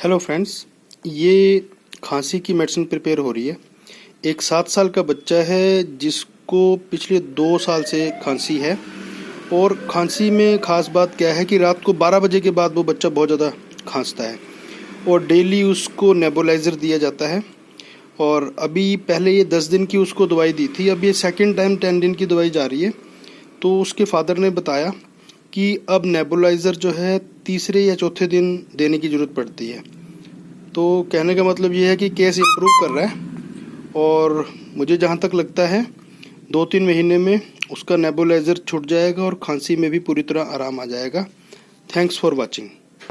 Hello friends, ये खांसी की मेडिसिन प्रिपेयर हो रही है। एक 7 साल का बच्चा है जिसको पिछले 2 साल से खांसी है। और खांसी में ख़ास बात क्या है कि रात को 12 बजे के बाद वो बच्चा बहुत ज़्यादा खांसता है और डेली उसको नेबुलाइज़र दिया जाता है। और अभी पहले ये 10 दिन की उसको दवाई दी थी, अब ये सेकेंड टाइम 10 दिन की दवाई जा रही है। तो उसके फादर ने बताया कि अब नेबुलाइज़र जो है तीसरे या चौथे दिन देने की ज़रूरत पड़ती है। तो कहने का मतलब ये है कि केस इम्प्रूव कर रहा है और मुझे जहाँ तक लगता है 2-3 महीने में उसका नेबुलाइज़र छूट जाएगा और खांसी में भी पूरी तरह आराम आ जाएगा। Thanks for watching.